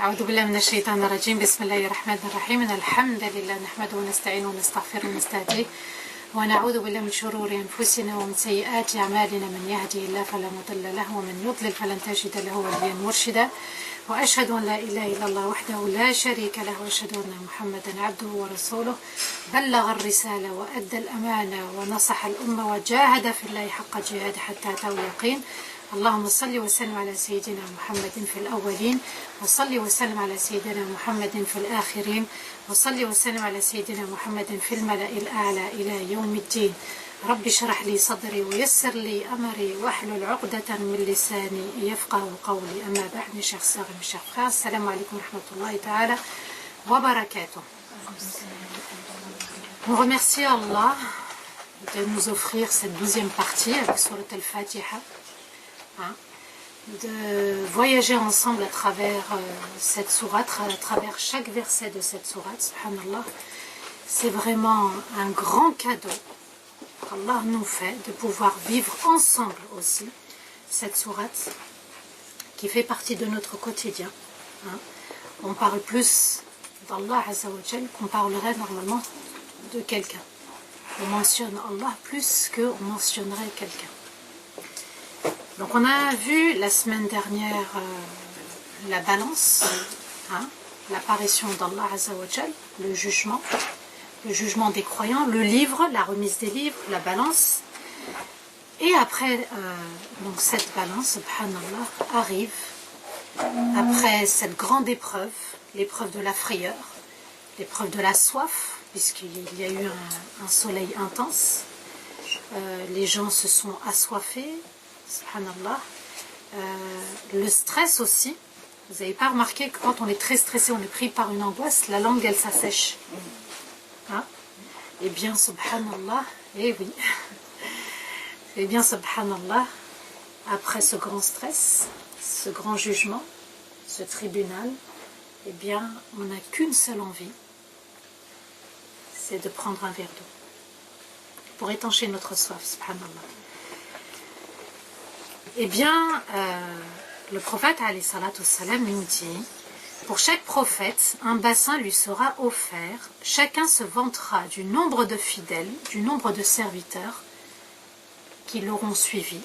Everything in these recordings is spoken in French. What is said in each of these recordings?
أعوذ بالله من الشيطان الرجيم. بسم الله الرحمن الرحيم. إن الحمد لله نحمده ونستعينه ونستغفره ونستهديه ونعوذ بالله من شرور أنفسنا ومن سيئات أعمالنا. من يهدي الله فلا مضل له ومن يضلل فلن تجد له وليا مرشدا. وأشهد أن لا إله إلا الله وحده لا شريك له وأشهد أن محمدا عبده ورسوله بلغ الرسالة وأدى الأمانة ونصح الأمة وجاهد في الله حق جهاده حتى أتاه اليقين. اللهم صل وسلم على سيدنا محمد في الأولين وصل وسلم على سيدنا محمد في الآخرين وصل وسلم على سيدنا محمد في الملأ الأعلى إلى يوم الدين. رب اشرح لي صدري ويسر لي أمري واحلل عقدة من لساني يفقه قولي. أما بعد، mes chers sœurs et mes chers frères, assalamu alaikum wa rahmatullahi ta'ala wa barakatuh. On remercie Allah de nous offrir cette 12e partie avec Surat al-Fatiha, de voyager ensemble à travers cette sourate, à travers chaque verset de cette sourate. Subhanallah, c'est vraiment un grand cadeau qu'Allah nous fait de pouvoir vivre ensemble aussi cette sourate qui fait partie de notre quotidien. On parle plus d'Allah Azza wa Jal qu'on parlerait normalement de quelqu'un. On mentionne Allah plus qu'on mentionnerait quelqu'un. Donc on a vu la semaine dernière la balance, l'apparition d'Allah Azza wa Jal, le jugement des croyants, le livre, la remise des livres, la balance. Et après, donc cette balance, subhanallah, arrive, après cette grande épreuve, l'épreuve de la frayeur, l'épreuve de la soif, puisqu'il y a eu un soleil intense, les gens se sont assoiffés, subhanallah, le stress aussi. Vous n'avez pas remarqué que quand on est très stressé, on est pris par une angoisse, la langue elle s'assèche. Eh bien, subhanallah, eh bien, subhanallah, après ce grand stress, ce grand jugement, ce tribunal, eh bien, on n'a qu'une seule envie, c'est de prendre un verre d'eau pour étancher notre soif, subhanallah. Eh bien, le prophète, alayhi salatu wassalam, nous dit: pour chaque prophète, un bassin lui sera offert, chacun se vantera du nombre de fidèles, du nombre de serviteurs qui l'auront suivi,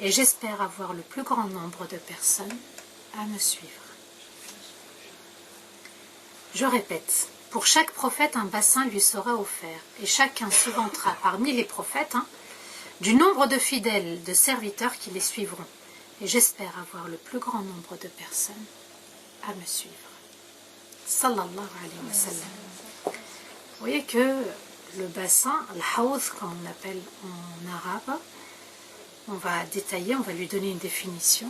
et j'espère avoir le plus grand nombre de personnes à me suivre. Je répète, pour chaque prophète, un bassin lui sera offert, et chacun se vantera parmi les prophètes du nombre de fidèles, de serviteurs qui les suivront, et j'espère avoir le plus grand nombre de personnes à me suivre. Sallallahu alayhi wa sallam. Vous voyez que le bassin, al-hawd, comme on l'appelle en arabe, on va détailler, on va lui donner une définition.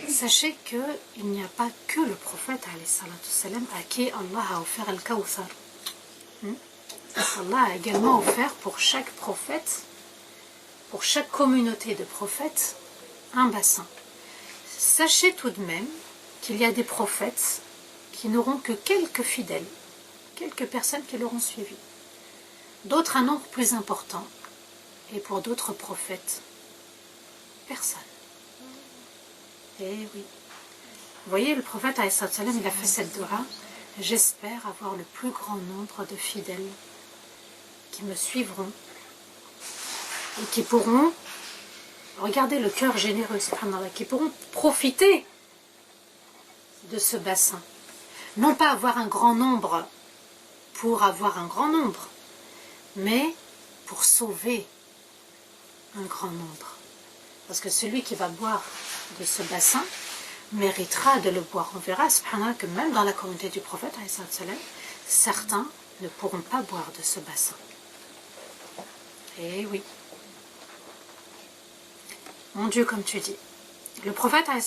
Sachez qu'il n'y a pas que le prophète alayhi salatu salam à qui Allah a offert al-kawthar. Allah a également offert pour chaque prophète, pour chaque communauté de prophètes, un bassin. Sachez tout de même qu'il y a des prophètes qui n'auront que quelques fidèles, quelques personnes qui l'auront suivi. D'autres un nombre plus important. Et pour d'autres prophètes, personne. Eh oui. Vous voyez, le prophète, alayhi salam, il a fait cette dua: j'espère avoir le plus grand nombre de fidèles qui me suivront et qui pourront, regardez le cœur généreux, subhanallah, qui pourront profiter de ce bassin. Non pas avoir un grand nombre pour avoir un grand nombre, mais pour sauver un grand nombre. Parce que celui qui va boire de ce bassin méritera de le boire. On verra, subhanallah, que même dans la communauté du prophète, certains ne pourront pas boire de ce bassin. Eh oui. Mon Dieu, comme tu dis. Le prophète a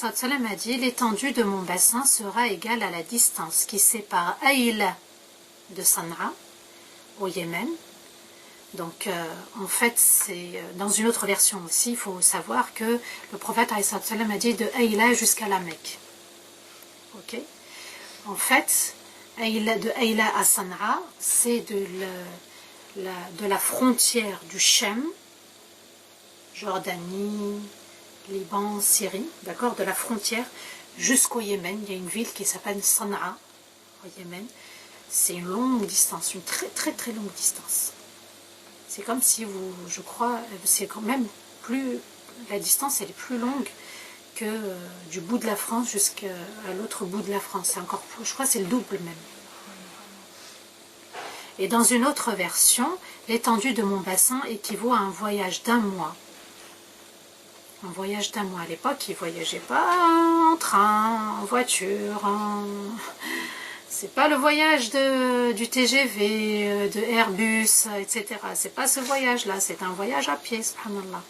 dit: l'étendue de mon bassin sera égale à la distance qui sépare Aïla de San'a au Yémen. Donc en fait, c'est dans une autre version aussi, il faut savoir que le prophète a dit de Aïla jusqu'à la Mecque. Ok. En fait, de Aïla à San'a, c'est de la frontière du Chem, Jordanie, Liban, Syrie, d'accord, de la frontière jusqu'au Yémen. Il y a une ville qui s'appelle Sanaa, au Yémen. C'est une longue distance, une très très très longue distance. C'est comme si vous, je crois, c'est quand même plus, la distance elle est plus longue que du bout de la France jusqu'à l'autre bout de la France. C'est encore plus, je crois que c'est le double même. Et dans une autre version, l'étendue de mon bassin équivaut à un voyage d'1 mois. Un voyage d'1 mois. À l'époque, ils ne voyageaient pas en train, en voiture, c'est pas le voyage du TGV, de Airbus, etc. C'est pas ce voyage-là, c'est un voyage à pied, subhanallah.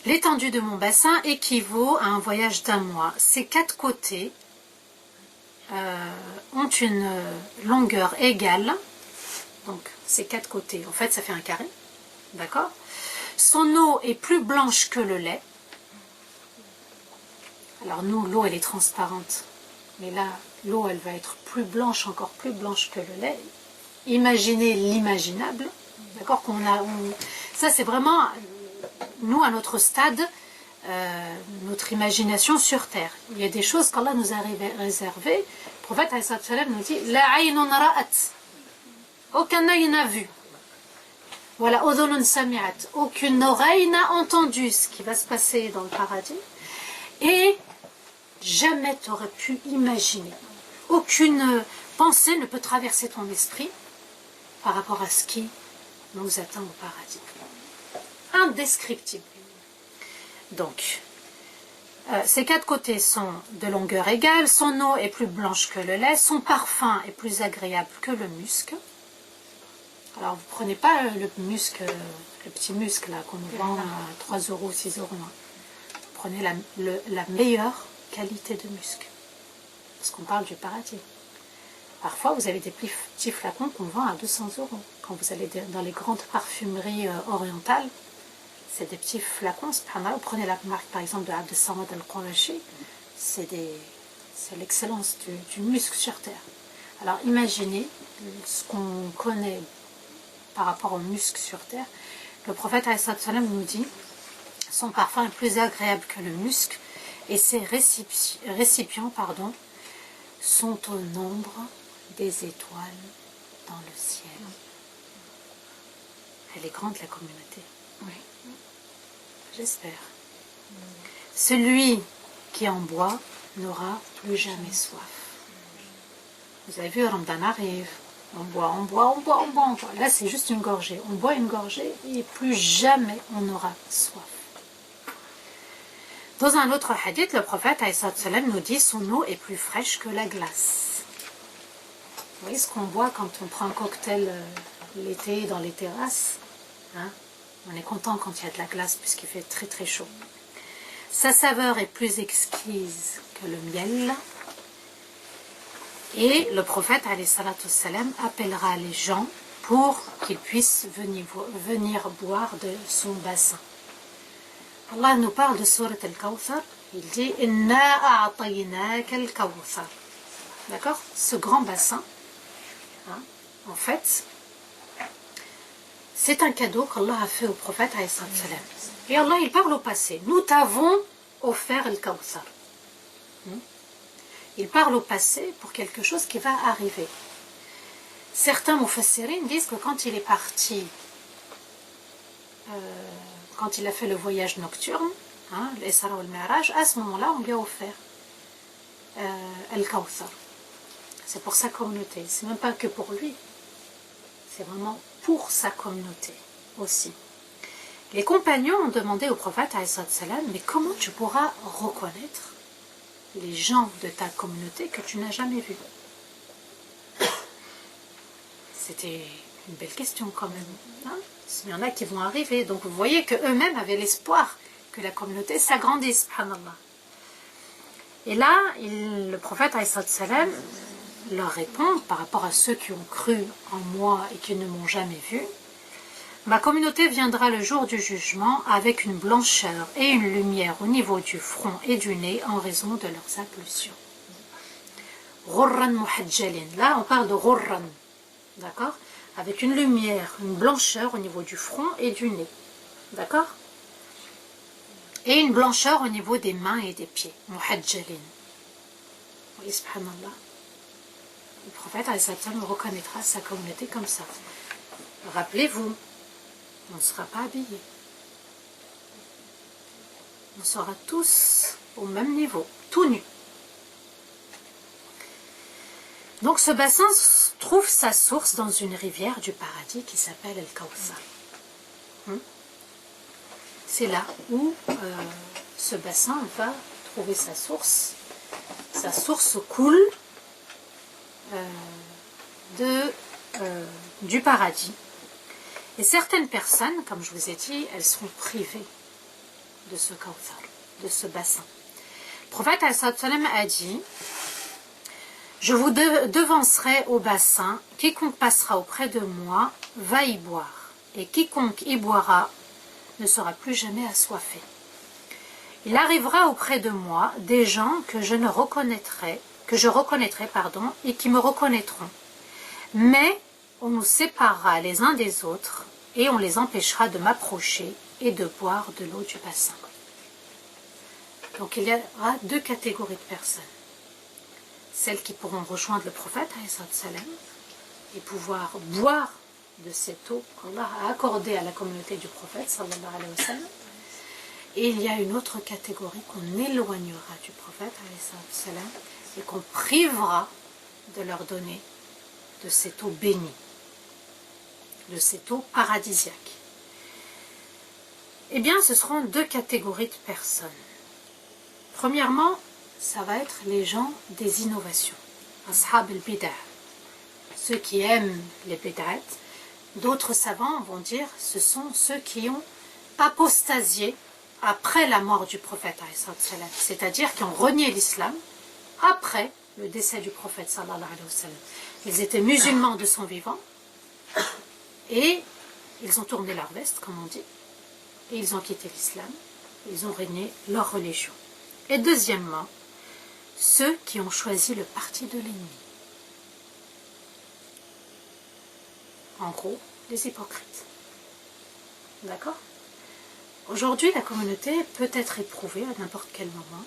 L'étendue de mon bassin équivaut à un voyage d'1 mois. Ces 4 côtés ont une longueur égale. Donc, ces 4 côtés, en fait, ça fait un carré. D'accord? Son eau est plus blanche que le lait. Alors, nous, l'eau, elle est transparente. Mais là, l'eau, elle va être plus blanche, encore plus blanche que le lait. Imaginez l'imaginable. D'accord? Ça, c'est vraiment, nous, à notre stade, notre imagination sur terre. Il y a des choses qu'Allah nous a réservées. Le prophète nous dit La aynun ra'at. Aucun œil n'a vu. Voilà, udhunun sami'at. Aucune oreille n'a entendu ce qui va se passer dans le paradis. Et jamais tu aurais pu imaginer. Aucune pensée ne peut traverser ton esprit par rapport à ce qui nous attend au paradis. Indescriptible. Donc, ces 4 côtés sont de longueur égale, son eau est plus blanche que le lait, son parfum est plus agréable que le musc. Alors, vous ne prenez pas le musc, le petit musc là qu'on nous vend à 3 euros, 6 euros. Hein. Vous prenez la meilleure qualité de musc. Parce qu'on parle du paradis. Parfois, vous avez des petits flacons qu'on vend à 200 euros. Quand vous allez dans les grandes parfumeries orientales, c'est des petits flacons. Vous prenez la marque, par exemple, de Abd Samad al-Qurashi. C'est l'excellence du musc sur terre. Alors, imaginez ce qu'on connaît par rapport au musc sur terre. Le prophète nous dit son parfum est plus agréable que le musc et ses récipients sont au nombre des étoiles dans le ciel. Elle est grande, la communauté. Oui. J'espère. Celui qui en boit n'aura plus jamais soif. Vous avez vu, Ramadan arrive. On boit. Là, c'est juste une gorgée. On boit une gorgée et plus jamais on n'aura soif. Dans un autre hadith, le prophète nous dit son eau est plus fraîche que la glace. Vous voyez ce qu'on boit quand on prend un cocktail l'été dans les terrasses, hein? On est content quand il y a de la glace puisqu'il fait très très chaud. Sa saveur est plus exquise que le miel. Et le prophète appellera les gens pour qu'ils puissent venir boire de son bassin. Allah nous parle de Surat al-Kawthar. Il dit Inna a'taynaka al-Kawthar. D'accord? Ce grand bassin, hein, en fait, c'est un cadeau qu'Allah a fait au prophète. Et Allah, il parle au passé. Nous t'avons offert al-Kawthar. Il parle au passé pour quelque chose qui va arriver. Certains mufassirin disent que quand il est parti, quand il a fait le voyage nocturne, hein, l'Isra ou le Mi'raj, à ce moment-là, on lui a offert Al-Kawthar. C'est pour sa communauté. C'est même pas que pour lui. C'est vraiment pour sa communauté aussi. Les compagnons ont demandé au prophète, mais comment tu pourras reconnaître les gens de ta communauté que tu n'as jamais vus? C'était une belle question quand même. Hein? Il y en a qui vont arriver. Donc vous voyez qu'eux-mêmes avaient l'espoir que la communauté s'agrandisse. Subhanallah. Et là, le prophète leur répond par rapport à ceux qui ont cru en moi et qui ne m'ont jamais vu. Ma communauté viendra le jour du jugement avec une blancheur et une lumière au niveau du front et du nez en raison de leurs impulsions. Ghurran muhajjalin. Là, on parle de ghurran. D'accord? Avec une lumière, une blancheur au niveau du front et du nez. D'accord? et une blancheur au niveau des mains et des pieds. Muhajjalin. Oui, subhanallah. Le prophète reconnaîtra sa communauté comme ça. Rappelez-vous, on ne sera pas habillés. On sera tous au même niveau, tout nus. Donc ce bassin trouve sa source dans une rivière du paradis qui s'appelle El Kawthar. C'est là où ce bassin va trouver sa source. Sa source coule du paradis. Et certaines personnes, comme je vous ai dit, elles seront privées de ce Kawthar, de ce bassin. Le prophète a dit: je vous devancerai au bassin, quiconque passera auprès de moi va y boire, et quiconque y boira ne sera plus jamais assoiffé. Il arrivera auprès de moi des gens que je reconnaîtrai, et qui me reconnaîtront. Mais on nous séparera les uns des autres, et on les empêchera de m'approcher et de boire de l'eau du bassin. Donc il y aura deux catégories de personnes. Celles qui pourront rejoindre le prophète et pouvoir boire de cette eau qu'Allah a accordée à la communauté du prophète sallallahu alayhi wa sallam. Et il y a une autre catégorie qu'on éloignera du prophète et qu'on privera de leur donner de cette eau bénie, de cette eau paradisiaque. Eh bien, ce seront deux catégories de personnes. Premièrement, ça va être les gens des innovations, ashab al-bid'ah, ceux qui aiment les bid'at. D'autres savants vont dire ce sont ceux qui ont apostasié après la mort du prophète, c'est-à-dire qui ont renié l'islam après le décès du prophète sallallahu alayhi wa sallam. Ils étaient musulmans de son vivant et ils ont tourné leur veste, comme on dit, et ils ont quitté l'islam, ils ont renié leur religion. Et deuxièmement, ceux qui ont choisi le parti de l'ennemi. En gros, les hypocrites. D'accord ? Aujourd'hui, la communauté peut être éprouvée à n'importe quel moment.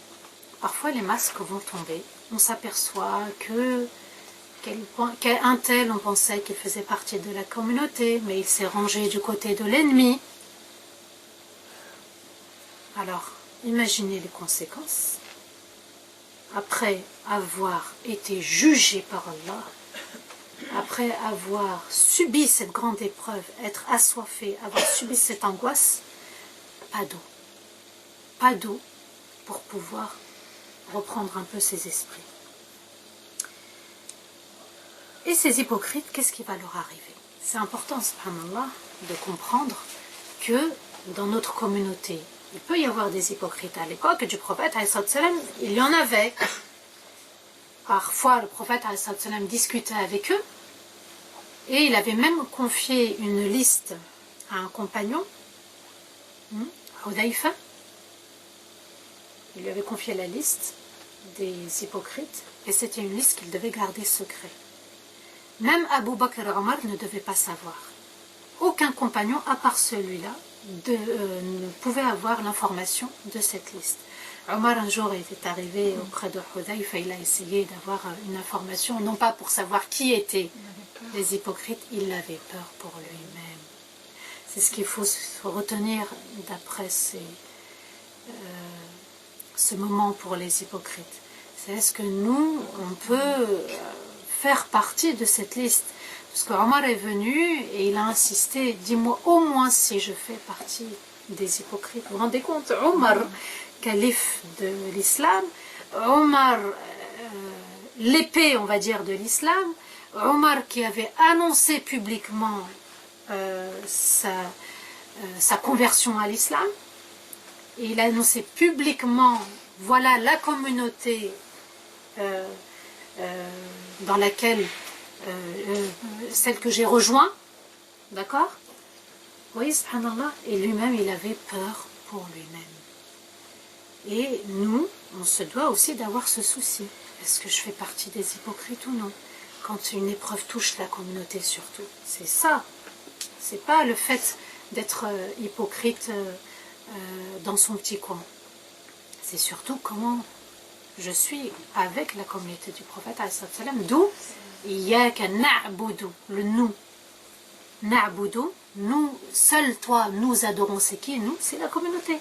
Parfois, les masques vont tomber. On s'aperçoit qu'un tel, on pensait qu'il faisait partie de la communauté, mais il s'est rangé du côté de l'ennemi. Alors, imaginez les conséquences. Après avoir été jugé par Allah, après avoir subi cette grande épreuve, être assoiffé, avoir subi cette angoisse, pas d'eau. Pas d'eau pour pouvoir reprendre un peu ses esprits. Et ces hypocrites, qu'est-ce qui va leur arriver? C'est important, subhanallah, de comprendre que dans notre communauté, il peut y avoir des hypocrites. À l'époque du prophète, il y en avait. Parfois, le prophète discutait avec eux et il avait même confié une liste à un compagnon, Hudayfa. Il lui avait confié la liste des hypocrites et c'était une liste qu'il devait garder secret. Même Abu Bakr et Omar ne devaient pas savoir. Aucun compagnon, à part celui-là, ne pouvait avoir l'information de cette liste. Omar un jour était arrivé auprès de Hudayfa, il a essayé d'avoir une information, non pas pour savoir qui étaient les hypocrites, il avait peur pour lui-même. C'est ce qu'il faut retenir d'après ce moment pour les hypocrites. C'est est-ce que nous, on peut faire partie de cette liste? Parce que Omar est venu et il a insisté, dis-moi au moins si je fais partie des hypocrites. Vous vous rendez compte, Omar, calife de l'islam, Omar, l'épée, on va dire, de l'islam, Omar qui avait annoncé publiquement sa conversion à l'islam, et il a annoncé publiquement, voilà la communauté dans laquelle celle que j'ai rejoint, d'accord? Oui, subhanallah, et lui-même il avait peur pour lui-même. Et nous, on se doit aussi d'avoir ce souci. Est-ce que je fais partie des hypocrites ou non? Quand une épreuve touche la communauté surtout, c'est ça. C'est pas le fait d'être hypocrite dans son petit coin. C'est surtout comment je suis avec la communauté du prophète, d'où Iyaka na'budu, le nous. Na'budu, nous, seul toi, nous adorons. C'est qui nous? C'est la communauté.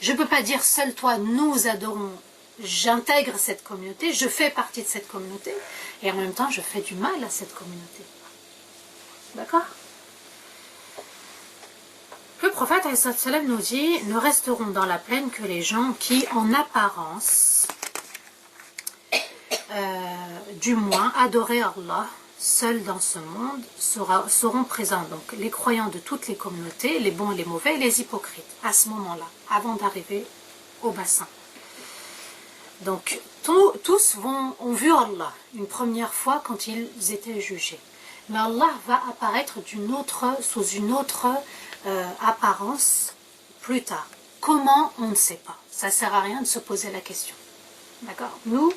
Je ne peux pas dire seul toi, nous adorons. J'intègre cette communauté, je fais partie de cette communauté, et en même temps, je fais du mal à cette communauté. D'accord? Le prophète nous dit, nous resterons dans la plaine que les gens qui, en apparence, du moins, adoraient Allah, seuls dans ce monde, seront présents. Donc, les croyants de toutes les communautés, les bons et les mauvais, et les hypocrites, à ce moment-là, avant d'arriver au bassin. Donc, tous ont vu Allah une première fois quand ils étaient jugés. Mais Allah va apparaître sous une autre apparence plus tard. Comment? On ne sait pas. Ça ne sert à rien de se poser la question. D'accord? Nous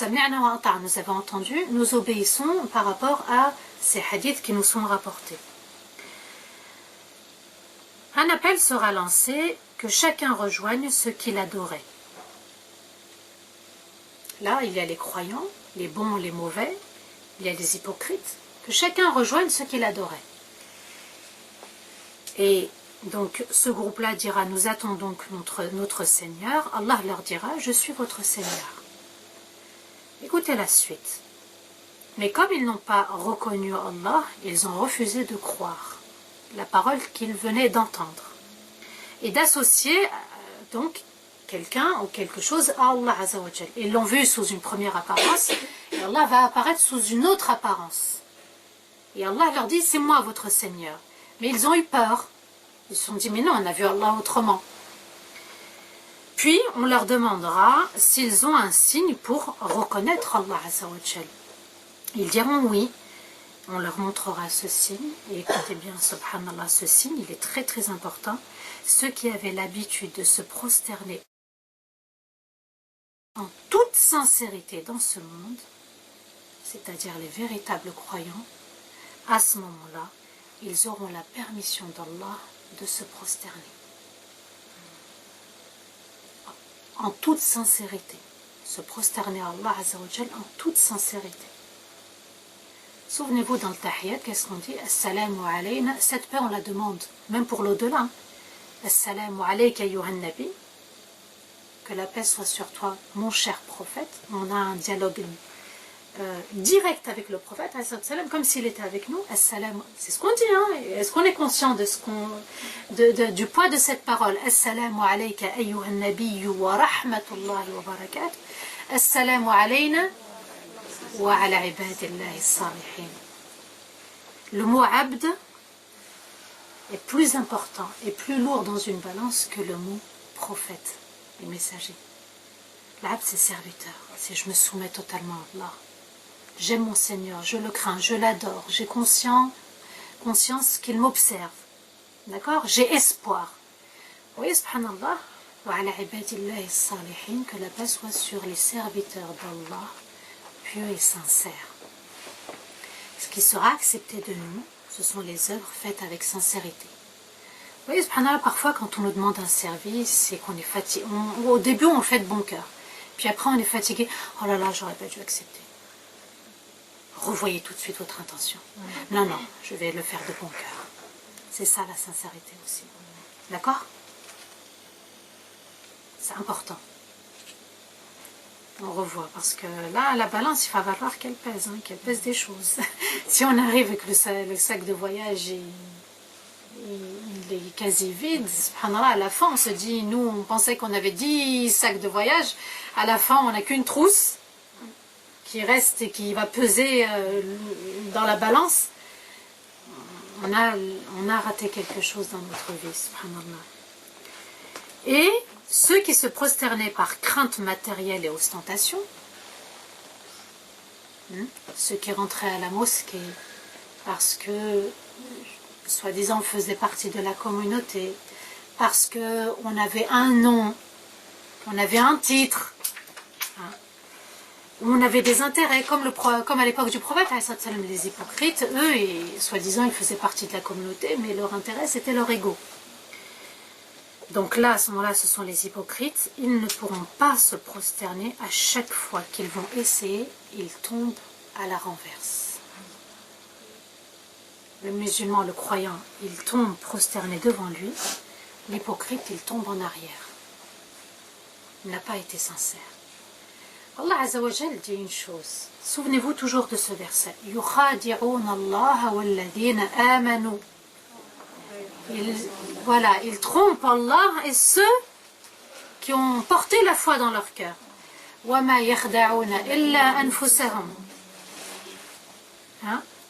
avons entendu, nous obéissons par rapport à ces hadiths qui nous sont rapportés. Un appel sera lancé, que chacun rejoigne ce qu'il adorait. Là, il y a les croyants, les bons, les mauvais, il y a les hypocrites, que chacun rejoigne ce qu'il adorait. Et donc, ce groupe-là dira, nous attendons notre Seigneur. Allah leur dira, je suis votre Seigneur. Écoutez la suite. Mais comme ils n'ont pas reconnu Allah, ils ont refusé de croire la parole qu'ils venaient d'entendre. Et d'associer, donc, quelqu'un ou quelque chose à Allah Azzawajal. Ils l'ont vu sous une première apparence, et Allah va apparaître sous une autre apparence. Et Allah leur dit, c'est moi votre Seigneur. Mais ils ont eu peur. Ils se sont dit, mais non, on a vu Allah autrement. Puis, on leur demandera s'ils ont un signe pour reconnaître Allah Azzawajal. Ils diront oui. On leur montrera ce signe. Et écoutez bien, subhanallah, ce signe, il est très très important. Ceux qui avaient l'habitude de se prosterner en toute sincérité dans ce monde, c'est-à-dire les véritables croyants, à ce moment-là, ils auront la permission d'Allah de se prosterner. En toute sincérité. Se prosterner à Allah Azzawajal en toute sincérité. Souvenez-vous dans le Tahiyyat, qu'est-ce qu'on dit? Assalamu alayna. Cette paix, on la demande, même pour l'au-delà. Assalamu alayka ayyuhan nabi. Que la paix soit sur toi, mon cher prophète. On a un dialogue direct avec le prophète, comme s'il était avec nous. Assalam, c'est ce qu'on dit, hein? Est-ce qu'on est conscient de du poids de cette parole? Assalamu alayka ayyuhan nabiyyu wa rahmatullahi wa barakatuh. Assalamu alayna wa ala ibadillahi salihin. Le mot abd est plus important et plus lourd dans une balance que le mot prophète et messager. L'abd, c'est serviteur, c'est je me soumets totalement à Allah. J'aime mon Seigneur, je le crains, je l'adore, j'ai conscience qu'il m'observe. D'accord? J'ai espoir. Vous voyez, subhanallah, wa ala ibadillahi salihin, que la paix soit sur les serviteurs d'Allah, pieux et sincères. Ce qui sera accepté de nous, ce sont les œuvres faites avec sincérité. Vous voyez, subhanallah, parfois quand on nous demande un service, c'est qu'on est fatigué. Au début, on le fait de bon cœur. Puis après, on est fatigué. Oh là là, j'aurais pas dû accepter. Revoyez tout de suite votre intention. Non, non, je vais le faire de bon cœur. C'est ça la sincérité aussi. D'accord? C'est important. On revoit, parce que là, la balance, il va falloir qu'elle pèse, hein, qu'elle pèse des choses. Si on arrive avec le sac de voyage il est quasi vide, subhanallah, à la fin, on se dit, nous, on pensait qu'on avait 10 sacs de voyage, à la fin, on n'a qu'une trousse qui reste et qui va peser dans la balance. On a raté quelque chose dans notre vie, subhanallah. Et ceux qui se prosternaient par crainte matérielle et ostentation, ceux qui rentraient à la mosquée parce que, soi-disant, faisaient partie de la communauté, parce qu'on avait un nom, on avait un titre, on avait des intérêts, comme à l'époque du prophète, les hypocrites, eux, soi-disant, ils faisaient partie de la communauté, mais leur intérêt, c'était leur ego. Donc là, à ce moment-là, ce sont les hypocrites. Ils ne pourront pas se prosterner. À chaque fois qu'ils vont essayer, ils tombent à la renverse. Le musulman, le croyant, il tombe prosterné devant lui. L'hypocrite, il tombe en arrière. Il n'a pas été sincère. Allah Azza wa Jal dit une chose. Souvenez-vous toujours de ce verset. يُخَادِعُونَ اللَّهَ وَالَّذِينَ آمَنُوا. Ils trompent Allah et ceux qui ont porté la foi dans leur cœur. وَمَا يَخْدَعُونَ إِلَّا أَنفُسَهُمْ.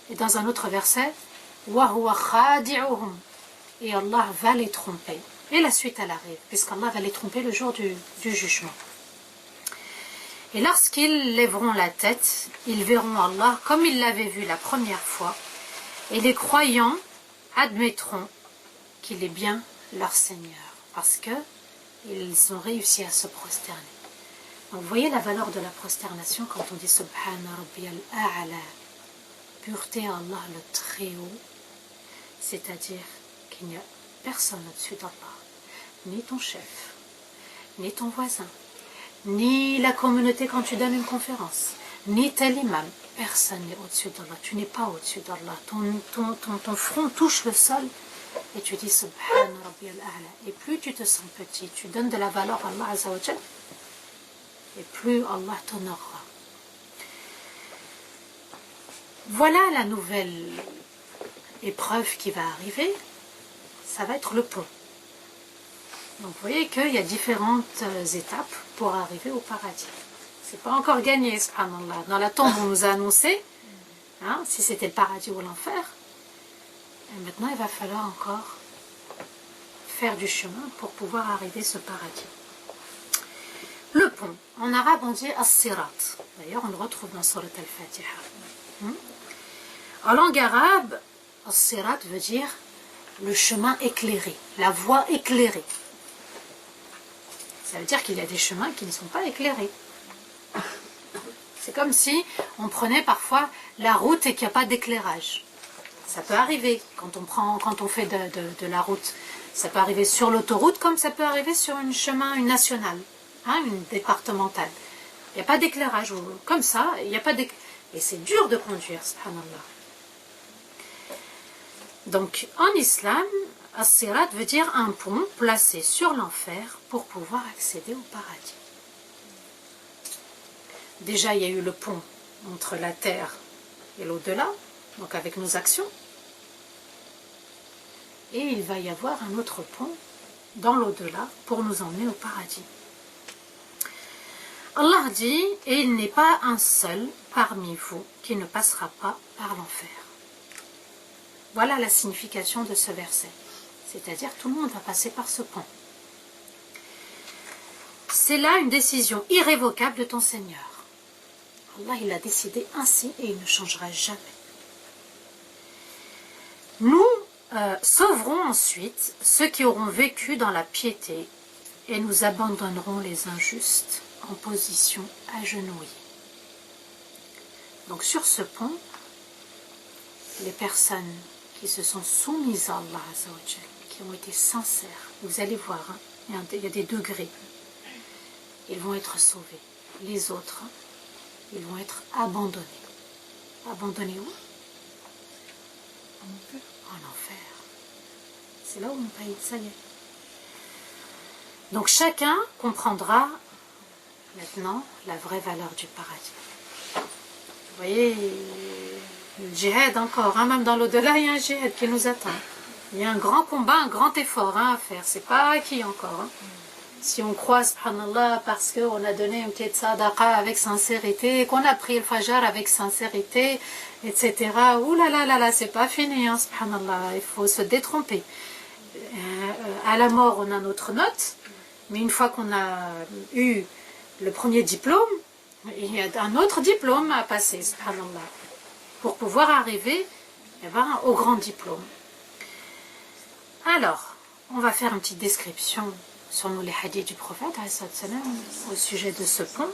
Et dans un autre verset, وَهُوَ خَادِعُهُمْ. Et Allah va les tromper. Et la suite, elle arrive, puisqu'Allah va les tromper le jour du jugement. Et lorsqu'ils lèveront la tête, ils verront Allah comme ils l'avaient vu la première fois. Et les croyants admettront qu'il est bien leur Seigneur, parce qu'ils ont réussi à se prosterner. Donc vous voyez la valeur de la prosternation quand on dit Subhana Rabbiyal A'la, pureté à Allah le Très-Haut, c'est-à-dire qu'il n'y a personne au-dessus d'Allah, ni ton chef, ni ton voisin, ni la communauté quand tu donnes une conférence, ni tel imam. Personne n'est au-dessus d'Allah. Tu n'es pas au-dessus d'Allah. Ton front touche le sol et tu dis Subhana Rabbiyal A'la. Et plus tu te sens petit, tu donnes de la valeur à Allah Azza wa Jal, et plus Allah t'honorera. Voilà la nouvelle épreuve qui va arriver. Ça va être le pont. Donc vous voyez qu'il y a différentes étapes pour arriver au paradis. C'est pas encore gagné, subhanallah. Dans la tombe, on nous a annoncé si c'était le paradis ou l'enfer. Et maintenant, il va falloir encore faire du chemin pour pouvoir arriver à ce paradis. Le pont, en arabe, on dit as-sirat. D'ailleurs, on le retrouve dans Surat al-Fatiha. En langue arabe, as-sirat veut dire le chemin éclairé, la voie éclairée. Ça veut dire qu'il y a des chemins qui ne sont pas éclairés. C'est comme si on prenait parfois la route et qu'il n'y a pas d'éclairage. Ça peut arriver quand on fait de la route. Ça peut arriver sur l'autoroute comme ça peut arriver sur un chemin, une nationale, une départementale. Il n'y a pas d'éclairage. Comme ça, il n'y a pas d'éclairage. Et c'est dur de conduire, subhanallah. Donc, en islam, as-sirat veut dire un pont placé sur l'enfer pour pouvoir accéder au paradis. Déjà, il y a eu le pont entre la terre et l'au-delà, donc avec nos actions. Et il va y avoir un autre pont dans l'au-delà pour nous emmener au paradis. Allah dit, et il n'est pas un seul parmi vous qui ne passera pas par l'enfer. Voilà la signification de ce verset. C'est-à-dire tout le monde va passer par ce pont. C'est là une décision irrévocable de ton Seigneur. Allah, il a décidé ainsi et il ne changera jamais. Nous sauverons ensuite ceux qui auront vécu dans la piété et nous abandonnerons les injustes en position agenouillée. Donc sur ce pont, les personnes qui se sont soumises à Allah Azza wa Jal, qui ont été sincères, vous allez voir, il y a des degrés, ils vont être sauvés. Les autres, ils vont être abandonnés. Abandonnés où? En enfer. En enfer. C'est là où on paye, ça y est. Donc chacun comprendra maintenant la vraie valeur du paradis. Vous voyez, le djihad encore, même dans l'au-delà, il y a un djihad qui nous attend. Il y a un grand combat, un grand effort à faire. C'est pas acquis encore. Si on croit, subhanallah, parce qu'on a donné une petite sadaqa avec sincérité, qu'on a pris le fajr avec sincérité, etc. Ouh là là là là, c'est pas fini, subhanallah. Il faut se détromper. À la mort, on a notre note, mais une fois qu'on a eu le premier diplôme, il y a un autre diplôme à passer, subhanallah, pour pouvoir arriver au grand diplôme. Alors, on va faire une petite description sur les hadiths du prophète au sujet de ce pont.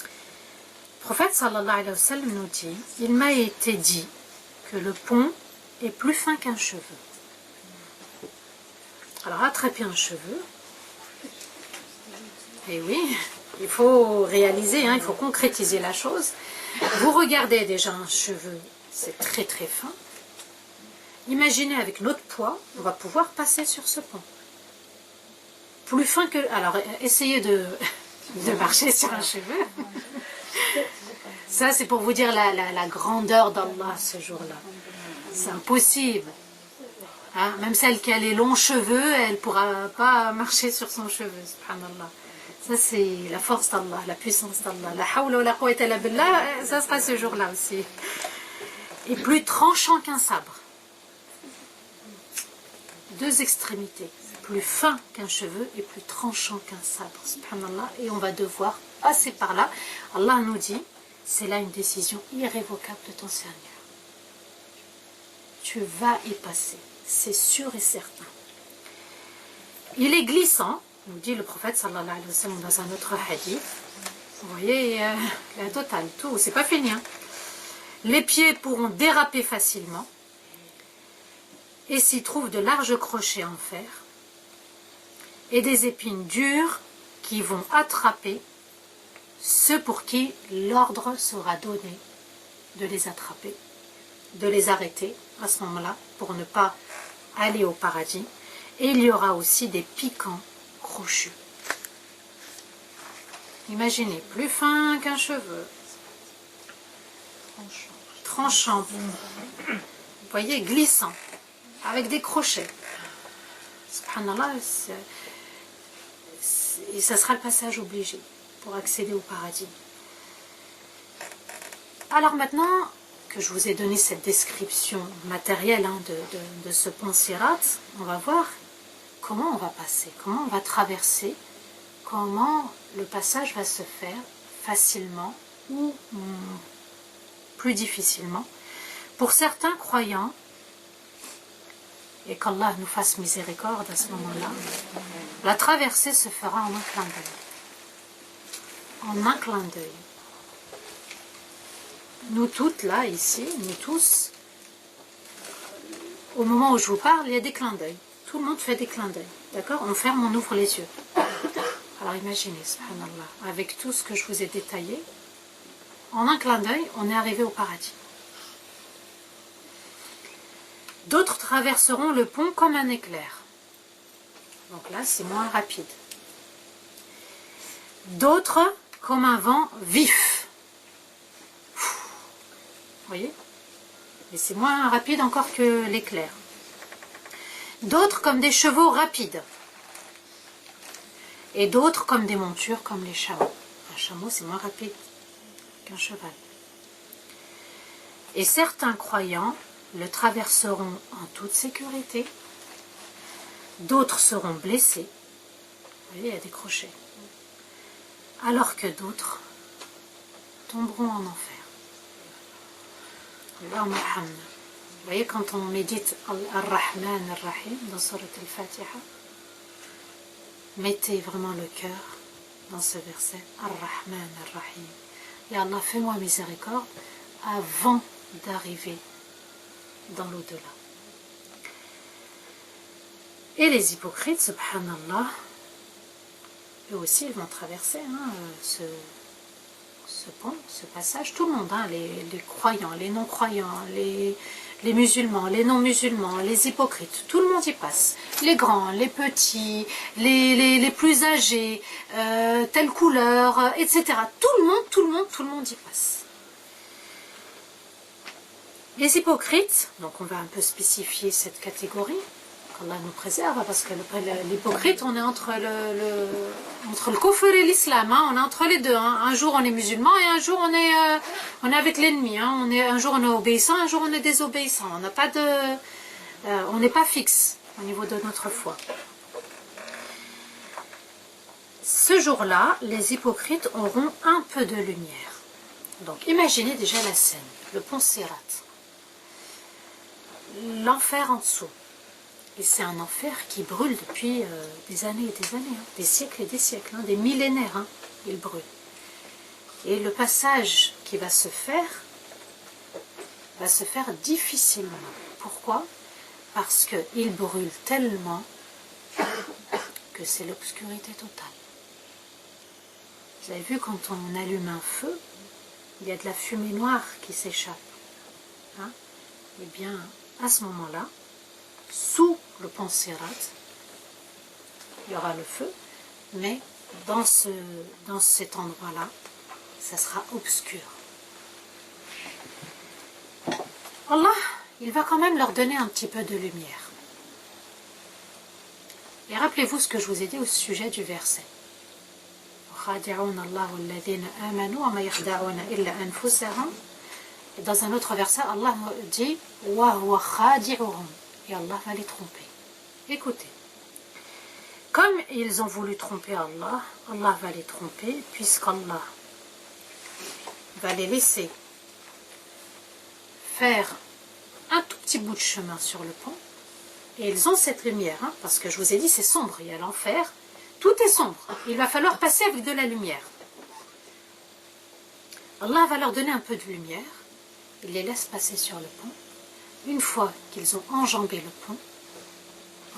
Le prophète sallallahu alayhi wa sallam nous dit, il m'a été dit que le pont est plus fin qu'un cheveu. Alors attrapez un cheveu. Et oui, il faut réaliser, il faut concrétiser la chose. Vous regardez déjà un cheveu, c'est très très fin. Imaginez avec notre poids, on va pouvoir passer sur ce pont. Plus fin que... Alors essayez de marcher sur un cheveu. Ça c'est pour vous dire la grandeur d'Allah ce jour-là. C'est impossible. Même celle qui a les longs cheveux, elle ne pourra pas marcher sur son cheveu, subhanallah. Ça c'est la force d'Allah, la puissance d'Allah. La hawla wa la quwwata illa billah, ça sera ce jour-là aussi. Et plus tranchant qu'un sabre. Deux extrémités, plus fin qu'un cheveu et plus tranchant qu'un sabre, subhanallah. Et on va devoir passer par là. Allah nous dit, c'est là une décision irrévocable de ton Seigneur. Tu vas y passer, c'est sûr et certain. Il est glissant, nous dit le prophète sallallahu alayhi wa sallam dans un autre hadith. Vous voyez, la totale, tout, c'est pas fini. Les pieds pourront déraper facilement et s'y trouvent de larges crochets en fer et des épines dures qui vont attraper ceux pour qui l'ordre sera donné de les attraper, de les arrêter à ce moment-là pour ne pas aller au paradis. Et il y aura aussi des piquants crochus. Imaginez, plus fin qu'un cheveu, tranchant, vous voyez, glissant, avec des crochets. Subhanallah, et ça sera le passage obligé pour accéder au paradis. Alors maintenant que je vous ai donné cette description matérielle de ce pont Sirat, on va voir comment on va passer, comment on va traverser, comment le passage va se faire facilement ou plus difficilement. Pour certains croyants, et qu'Allah nous fasse miséricorde à ce moment-là, la traversée se fera en un clin d'œil. En un clin d'œil. Nous toutes là, ici, nous tous, au moment où je vous parle, il y a des clins d'œil. Tout le monde fait des clins d'œil. D'accord? On ferme, on ouvre les yeux. Alors imaginez, subhanallah, avec tout ce que je vous ai détaillé, en un clin d'œil, on est arrivé au paradis. D'autres traverseront le pont comme un éclair. Donc là, c'est moins rapide. D'autres comme un vent vif. Vous voyez? Mais c'est moins rapide encore que l'éclair. D'autres comme des chevaux rapides. Et d'autres comme des montures, comme les chameaux. Un chameau, c'est moins rapide qu'un cheval. Et certains croyants le traverseront en toute sécurité. D'autres seront blessés. Vous voyez, il y a des crochets. Alors que d'autres tomberont en enfer. Allahumma hamna. Vous voyez, quand on médite Ar-Rahman Ar-Rahim dans Surat Al-Fatiha, mettez vraiment le cœur dans ce verset Ar-Rahman Ar-Rahim. Et Allah, fais-moi miséricorde avant d'arriver dans l'au-delà. Et les hypocrites, subhanallah, eux aussi, ils vont traverser ce pont, ce passage. Tout le monde, les croyants, les non-croyants, les musulmans, les non-musulmans, les hypocrites, tout le monde y passe. Les grands, les petits, les plus âgés, telle couleur, etc. Tout le monde y passe. Les hypocrites, donc on va un peu spécifier cette catégorie, qu'Allah nous préserve, parce que l'hypocrite, on est entre le kufr et l'islam, on est entre les deux. Un jour on est musulman et un jour on est avec l'ennemi. Un jour on est obéissant, un jour on est désobéissant. On n'est pas fixe au niveau de notre foi. Ce jour-là, les hypocrites auront un peu de lumière. Donc imaginez déjà la scène, le pont Sirat. L'enfer en dessous. Et c'est un enfer qui brûle depuis des années et des années, des siècles et des siècles, des millénaires, il brûle. Et le passage qui va se faire difficilement. Pourquoi? Parce qu'il brûle tellement que c'est l'obscurité totale. Vous avez vu, quand on allume un feu, il y a de la fumée noire qui s'échappe. Hein? Eh bien, à ce moment-là, sous le pont Sirat, il y aura le feu, mais dans cet endroit-là, ça sera obscur. Allah, il va quand même leur donner un petit peu de lumière. Et rappelez-vous ce que je vous ai dit au sujet du verset. Et dans un autre verset, Allah dit et Allah va les tromper. Écoutez, comme ils ont voulu tromper Allah, Allah va les tromper, puisqu'Allah va les laisser faire un tout petit bout de chemin sur le pont. Et ils ont cette lumière, hein, parce que je vous ai dit c'est sombre, il y a l'enfer, tout est sombre. Il va falloir passer avec de la lumière. Allah va leur donner un peu de lumière, il les laisse passer sur le pont. Une fois qu'ils ont enjambé le pont,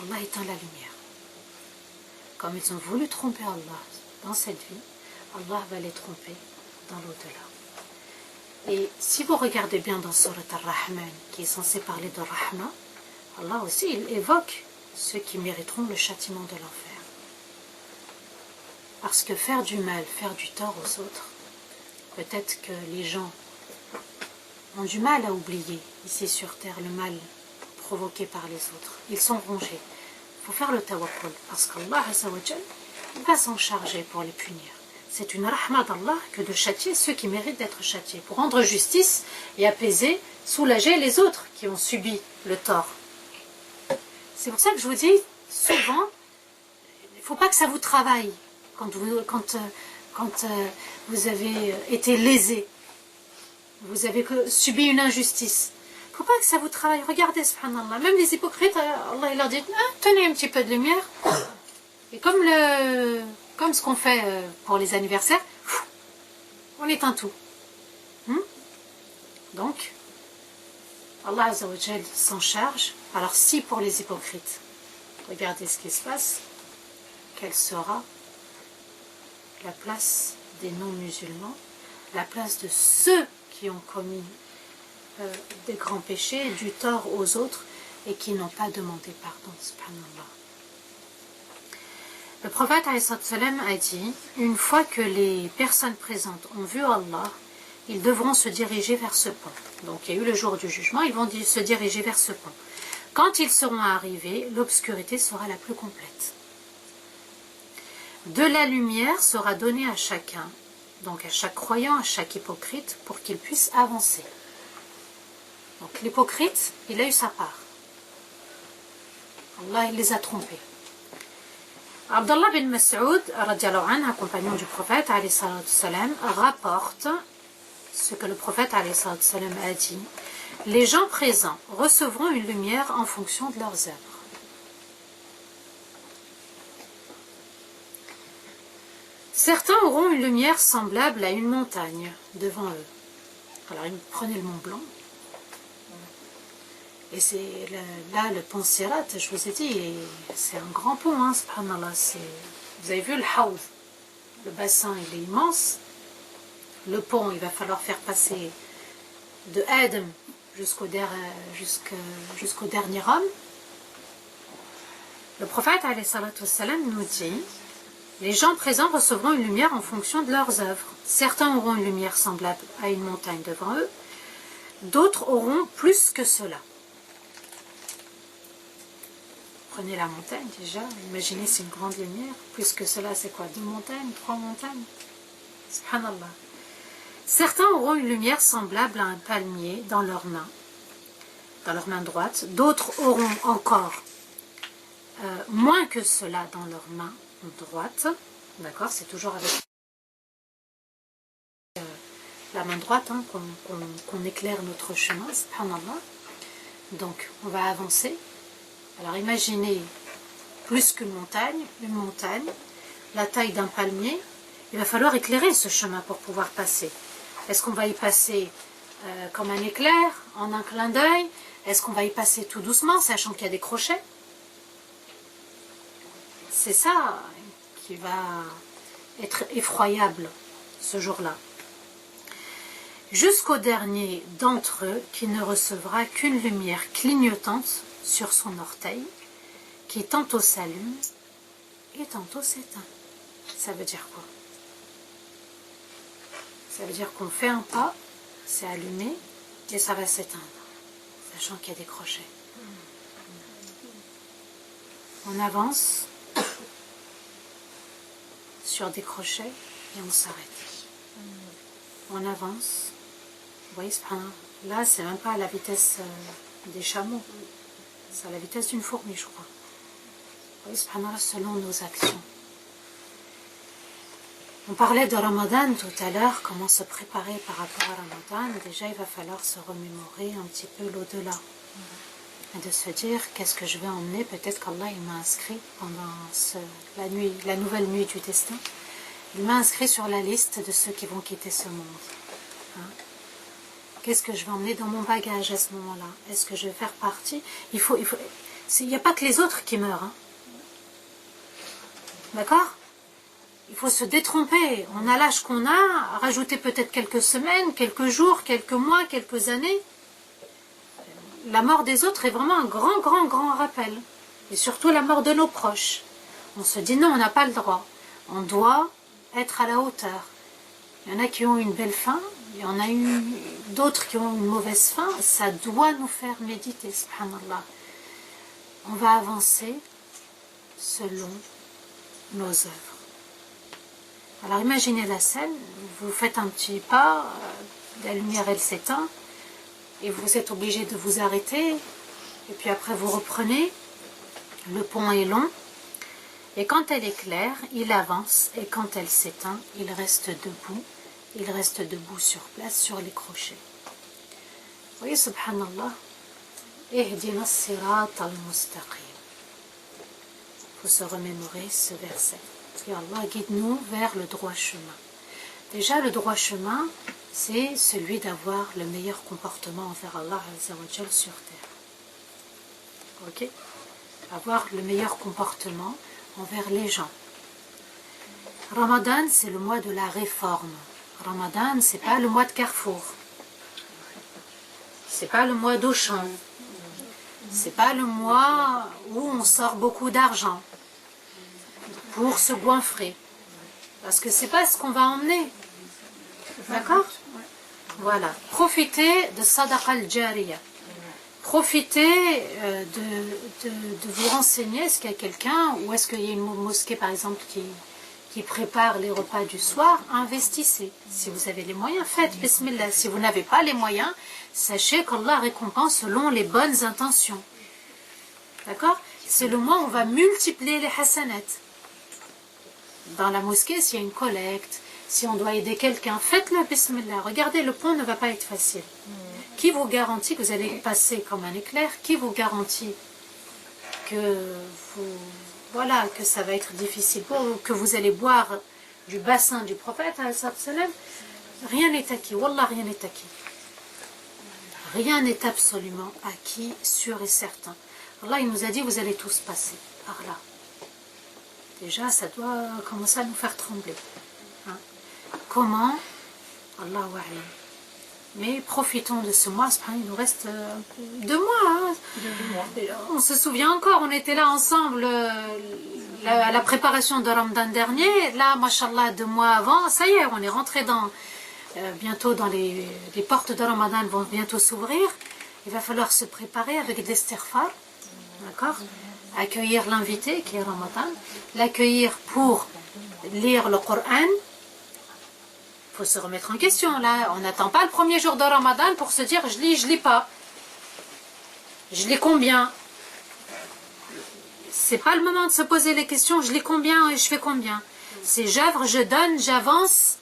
Allah éteint la lumière. Comme ils ont voulu tromper Allah dans cette vie, Allah va les tromper dans l'au-delà. Et si vous regardez bien dans Surat Ar-Rahman, qui est censé parler de Rahma, Allah aussi, il évoque ceux qui mériteront le châtiment de l'enfer. Parce que faire du mal, faire du tort aux autres, peut-être que les gens ont du mal à oublier, ici sur terre, le mal provoqué par les autres. Ils sont rongés. Il faut faire le tawakkul, parce qu'Allah va s'en charger pour les punir. C'est une rahma d'Allah que de châtier ceux qui méritent d'être châtiés, pour rendre justice et apaiser, soulager les autres qui ont subi le tort. C'est pour ça que je vous dis, souvent, il ne faut pas que ça vous travaille quand vous avez été lésé, vous avez subi une injustice. Il ne faut pas que ça vous travaille. Regardez, subhanallah, même les hypocrites, Allah il leur dit, tenez un petit peu de lumière. Et comme ce qu'on fait pour les anniversaires, on éteint tout. Donc, Allah Azza wa Jal s'en charge. Alors si pour les hypocrites, regardez ce qui se passe, quelle sera la place des non-musulmans, la place de ceux qui ont commis des grands péchés, du tort aux autres et qui n'ont pas demandé pardon, subhanallah. Le prophète a dit, une fois que les personnes présentes ont vu Allah, ils devront se diriger vers ce pont. Donc il y a eu le jour du jugement, ils vont se diriger vers ce pont. Quand ils seront arrivés, l'obscurité sera la plus complète. De la lumière sera donnée à chacun, donc à chaque croyant, à chaque hypocrite, pour qu'il puisse avancer. Donc l'hypocrite, il a eu sa part. Allah, il les a trompés. Abdallah bin Mas'ud, un compagnon du prophète, rapporte ce que le prophète a dit. Les gens présents recevront une lumière en fonction de leurs œuvres. Certains auront une lumière semblable à une montagne devant eux. Alors, prenez le Mont Blanc. Et c'est là le pont Sirat, je vous ai dit, c'est un grand pont, hein, subhanallah. Vous avez vu le Hawd, le bassin, il est immense. Le pont, il va falloir faire passer de Adam jusqu'au dernier homme. Le prophète nous dit, les gens présents recevront une lumière en fonction de leurs œuvres. Certains auront une lumière semblable à une montagne devant eux, d'autres auront plus que cela. Prenez la montagne déjà, imaginez c'est une grande lumière, plus que cela c'est quoi, 2 montagnes, 3 montagnes, subhanallah. Certains auront une lumière semblable à un palmier dans leurs main droite, d'autres auront encore moins que cela dans leur main droite, d'accord, c'est toujours avec la main droite hein, qu'on éclaire notre chemin, subhanallah. Donc on va avancer. Alors imaginez plus qu'une montagne, la taille d'un palmier, il va falloir éclairer ce chemin pour pouvoir passer. Est-ce qu'on va y passer comme un éclair, en un clin d'œil? Est-ce qu'on va y passer tout doucement, sachant qu'il y a des crochets? C'est ça qui va être effroyable ce jour-là. Jusqu'au dernier d'entre eux qui ne recevra qu'une lumière clignotante sur son orteil, qui tantôt s'allume et tantôt s'éteint. Ça veut dire quoi? Ça veut dire qu'on fait un pas, c'est allumé et ça va s'éteindre, sachant qu'il y a des crochets. On avance sur des crochets et on s'arrête. On avance. Vous voyez, là, c'est même pas à la vitesse des chameaux. C'est à la vitesse d'une fourmi, je crois. Vous voyez, selon nos actions. On parlait de Ramadan tout à l'heure, comment se préparer par rapport à Ramadan. Déjà, il va falloir se remémorer un petit peu l'au-delà. Et de se dire, qu'est-ce que je vais emmener? Peut-être qu'Allah il m'a inscrit pendant la nouvelle nuit du destin. Il m'a inscrit sur la liste de ceux qui vont quitter ce monde. Hein? Qu'est-ce que je vais emmener dans mon bagage à ce moment-là? Est-ce que je vais faire partie? Il n'y a pas que les autres qui meurent. Hein? D'accord? Il faut se détromper. On a l'âge qu'on a, rajouter peut-être quelques semaines, quelques jours, quelques mois, quelques années. La mort des autres est vraiment un grand rappel. Et surtout la mort de nos proches. On se dit non, on n'a pas le droit. On doit être à la hauteur. Il y en a qui ont une belle fin, il y en a d'autres qui ont une mauvaise fin. Ça doit nous faire méditer, subhanallah. On va avancer selon nos œuvres. Alors imaginez la scène, vous faites un petit pas, la lumière elle s'éteint, et vous êtes obligé de vous arrêter, et puis après vous reprenez, le pont est long, et quand elle est claire, il avance, et quand elle s'éteint, il reste debout sur place, sur les crochets. Vous voyez, subhanallah, ihdina as-sirat al-mustaqim. Il faut se remémorer ce verset. Et Allah guide-nous vers le droit chemin. Déjà, le droit chemin, c'est celui d'avoir le meilleur comportement envers Allah Azza wa Jal sur terre. Ok? Avoir le meilleur comportement envers les gens. Ramadan, c'est le mois de la réforme. Ramadan, c'est pas le mois de Carrefour. C'est pas le mois d'Auchan. C'est pas le mois où on sort beaucoup d'argent pour se goinfrer. Parce que c'est pas ce qu'on va emmener. D'accord? Voilà. Profitez de Sadaqa al-Jariya. Profitez de vous renseigner. Est-ce qu'il y a quelqu'un, ou est-ce qu'il y a une mosquée par exemple qui prépare les repas du soir? Investissez. Si vous avez les moyens, faites. Bismillah. Si vous n'avez pas les moyens, sachez qu'Allah récompense selon les bonnes intentions. D'accord? C'est le mois où on va multiplier les hasanats. Dans la mosquée, s'il y a une collecte, si on doit aider quelqu'un, faites-le, bismillah. Regardez, le pont ne va pas être facile. Qui vous garantit que vous allez passer comme un éclair? Qui vous garantit que ça va être difficile pour vous, que vous allez boire du bassin du prophète, rien n'est acquis. Wallah, rien n'est acquis. Rien n'est absolument acquis, sûr et certain. Allah, il nous a dit, vous allez tous passer par là. Déjà, ça doit commencer à nous faire trembler. Hein? Comment? Allahu a'lam. Mais profitons de ce mois. Il nous reste 2 mois. Hein? 2 mois. On se souvient encore, on était là ensemble à la préparation de Ramadan dernier. Là, mashallah, 2 mois avant, ça y est, on est rentré bientôt dans les portes de Ramadan vont bientôt s'ouvrir. Il va falloir se préparer avec des istighfar. D'accord? Accueillir l'invité qui est Ramadan, l'accueillir pour lire le Coran. Il faut se remettre en question. Là, on n'attend pas le premier jour de Ramadan pour se dire je lis pas. Je lis combien? C'est pas le moment de se poser les questions je lis combien et je fais combien. C'est j'œuvre, je donne, j'avance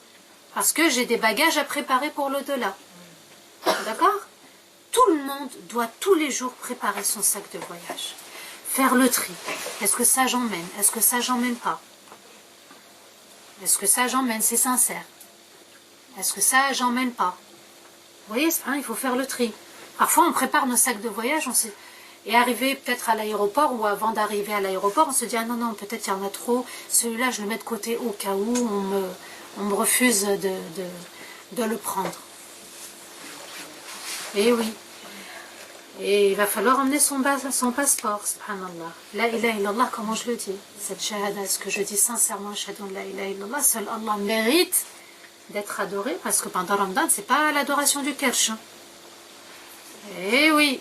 parce que j'ai des bagages à préparer pour l'au-delà. D'accord? Tout le monde doit tous les jours préparer son sac de voyage. Faire le tri. Est-ce que ça j'emmène? Est-ce que ça j'emmène pas? Est-ce que ça j'emmène? C'est sincère. Est-ce que ça j'emmène pas? Vous voyez, il faut faire le tri. Parfois on prépare nos sacs de voyage, Et arriver peut-être à l'aéroport ou avant d'arriver à l'aéroport, on se dit ah non, non, peut-être il y en a trop, celui-là je le mets de côté au cas où on me refuse de le prendre. Et oui. Et il va falloir emmener son passeport, subhanallah. La ilaha illallah, comment je le dis? Cette shahada, ce que je dis sincèrement, shahadun la ilaha illallah, seul Allah mérite d'être adoré, parce que pendant Ramadan, c'est pas l'adoration du kirsch. Et oui,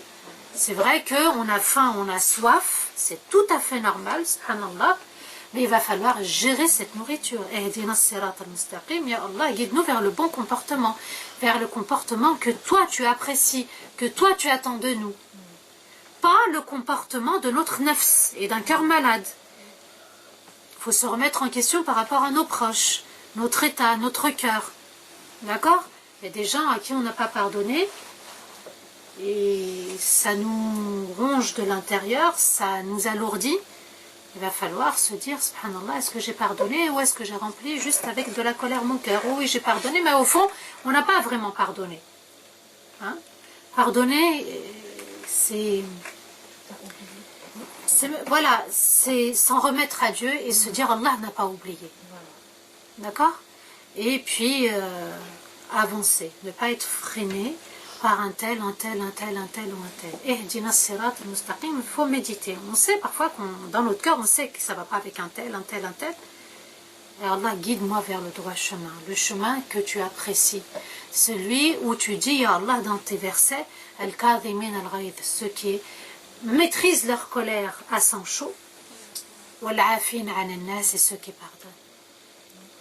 c'est vrai qu'on a faim, on a soif, c'est tout à fait normal, subhanallah, mais il va falloir gérer cette nourriture. Et Ehdina as-sirat al-mustaqim, ya Allah, guide-nous vers le bon comportement, vers le comportement que toi tu apprécies, que toi tu attends de nous. Pas le comportement de notre nafs et d'un cœur malade. Il faut se remettre en question par rapport à nos proches, notre état, notre cœur. D'accord? Il y a des gens à qui on n'a pas pardonné, et ça nous ronge de l'intérieur, ça nous alourdit. Il va falloir se dire, subhanallah, est-ce que j'ai pardonné ou est-ce que j'ai rempli juste avec de la colère mon cœur? Oui, j'ai pardonné, mais au fond, on n'a pas vraiment pardonné. Hein? Pardonner, c'est voilà, c'est s'en remettre à Dieu et se dire, Allah n'a pas oublié. D'accord? Et puis, avancer, ne pas être freiné par un tel ou un tel. Ehdina as-sirat al-mustaqim, il faut méditer. On sait parfois, dans notre cœur, on sait que ça ne va pas avec un tel. Et Allah, guide-moi vers le droit chemin, le chemin que tu apprécies. Celui où tu dis, ya Allah, dans tes versets, al-kadhimin al-ghayth, ceux qui maîtrisent leur colère à sang chaud, wal-afin 'an an-nas, et ceux qui pardonnent.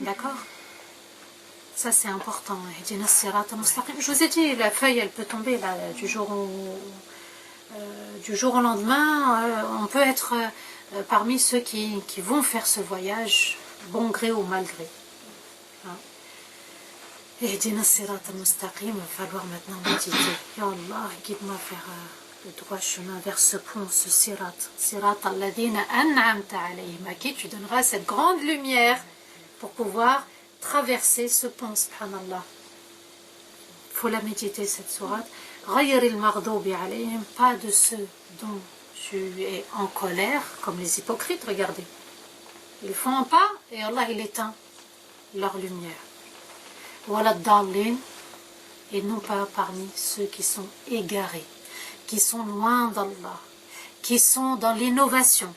D'accord? Ça c'est important. Je vous ai dit, la feuille elle peut tomber là, du jour au lendemain. On peut être parmi ceux qui vont faire ce voyage, bon gré ou mal gré. Et il va falloir maintenant méditer. Ya Allah, guide-moi vers le droit chemin, vers ce pont, ce sirat. Sirat alladhina an'amta alayhim, à qui tu donneras cette grande lumière pour pouvoir traverser ce pont, subhanallah. Il faut la méditer, cette sourate. Ghayril maghdubi alayhim, pas de ceux dont tu es en colère, comme les hypocrites, regardez. Ils font un pas et Allah il éteint leur lumière. Wala dallin, et non pas parmi ceux qui sont égarés, qui sont loin d'Allah, qui sont dans l'innovation.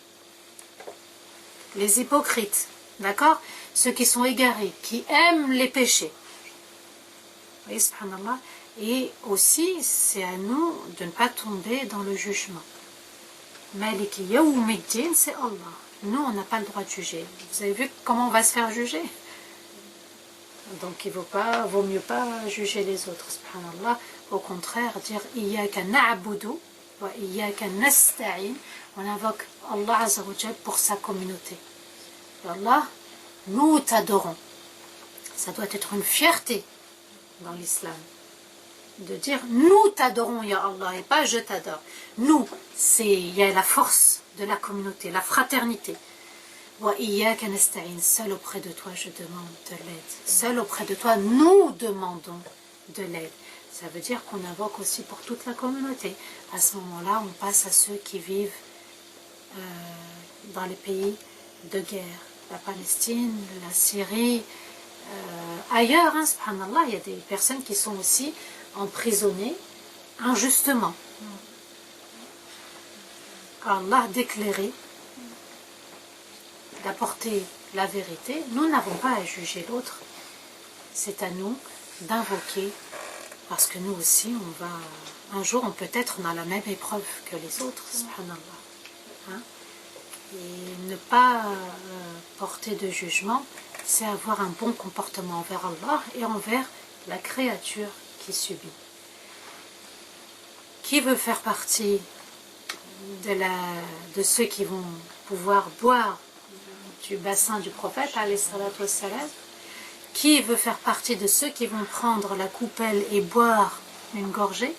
Les hypocrites, d'accord? Ceux qui sont égarés, qui aiment les péchés. Oui, subhanallah. Et aussi, c'est à nous de ne pas tomber dans le jugement. Maliki yawmiddin, c'est Allah. Nous, on n'a pas le droit de juger. Vous avez vu comment on va se faire juger? Donc, il vaut mieux pas juger les autres, subhanallah. Au contraire, dire Iyyaka na'budu wa Iyyaka nasta'in. On invoque Allah Azza wa Jal pour sa communauté. Et Allah, nous t'adorons. Ça doit être une fierté dans l'islam. De dire nous t'adorons, ya Allah, et pas je t'adore. Nous, il y a la force de la communauté, la fraternité. Wa iyyaka nasta'in, seul auprès de toi je demande de l'aide. Seul auprès de toi nous demandons de l'aide. Ça veut dire qu'on invoque aussi pour toute la communauté. À ce moment-là, on passe à ceux qui vivent dans les pays de guerre. La Palestine, la Syrie, ailleurs, hein, subhanallah, il y a des personnes qui sont aussi emprisonnées injustement. Allah d'éclairer, d'apporter la vérité. Nous n'avons pas à juger l'autre. C'est à nous d'invoquer, parce que nous aussi, un jour, on peut être dans la même épreuve que les autres, subhanallah. Hein? Et ne pas porter de jugement, c'est avoir un bon comportement envers Allah et envers la créature qui subit. Qui veut faire partie de ceux qui vont pouvoir boire du bassin du prophète, alayhi salatu wassalam? Qui veut faire partie de ceux qui vont prendre la coupelle et boire une gorgée?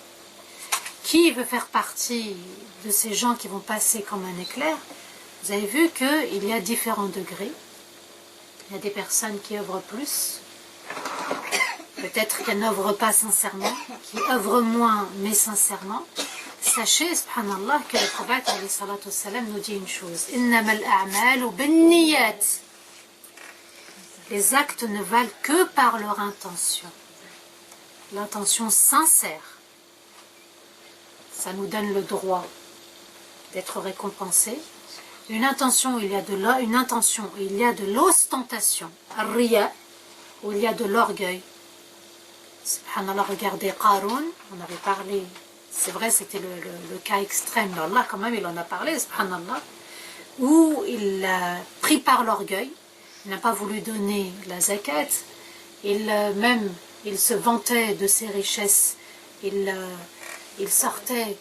Qui veut faire partie de ces gens qui vont passer comme un éclair? Vous avez vu qu'il y a différents degrés. Il y a des personnes qui œuvrent plus, peut-être qu'elles n'œuvrent pas sincèrement, qui œuvrent moins mais sincèrement. sachez, subhanallah, que le prophète alayhi salatu wassalam nous dit une chose. Innamal a'malu binniyat. Les actes ne valent que par leur intention. L'intention sincère. Ça nous donne le droit d'être récompensé. Une intention, il y a de l'ostentation, riya, où il y a de l'orgueil. Subhanallah, regardez Qarun, on avait parlé, c'est vrai, c'était le cas extrême, mais Allah quand même, il en a parlé, subhanallah, où il a pris par l'orgueil, il n'a pas voulu donner la zakat, il se vantait de ses richesses, il sortait,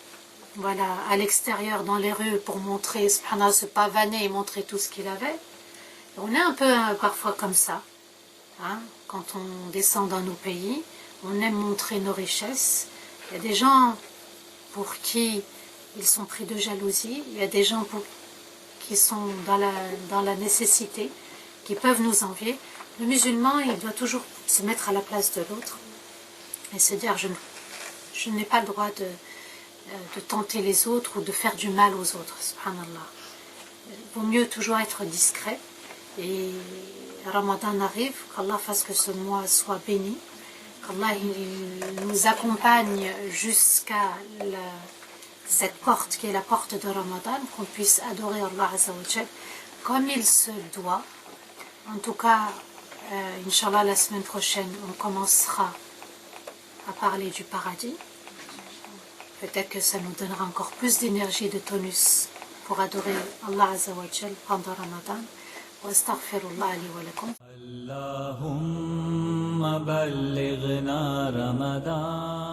voilà, à l'extérieur dans les rues pour montrer, subhanallah, se pavaner et montrer tout ce qu'il avait. Et on est un peu parfois comme ça, hein, quand on descend dans nos pays, on aime montrer nos richesses. Il y a des gens pour qui ils sont pris de jalousie, il y a des gens qui sont dans la nécessité, qui peuvent nous envier. Le musulman, il doit toujours se mettre à la place de l'autre et se dire je n'ai pas le droit de tenter les autres ou de faire du mal aux autres, subhanallah. Il vaut mieux toujours être discret. Et Ramadan arrive, qu'Allah fasse que ce mois soit béni, qu'Allah nous accompagne jusqu'à cette porte qui est la porte de Ramadan, qu'on puisse adorer Allah Azza wa Jal comme il se doit. En tout cas, Inch'Allah, la semaine prochaine, on commencera à parler du paradis. Peut-être que ça nous donnera encore plus d'énergie et de tonus pour adorer Allah Azza wa Jal pendant Ramadan. واستغفر الله لي ولكم. اللهم بلغنا رمضان.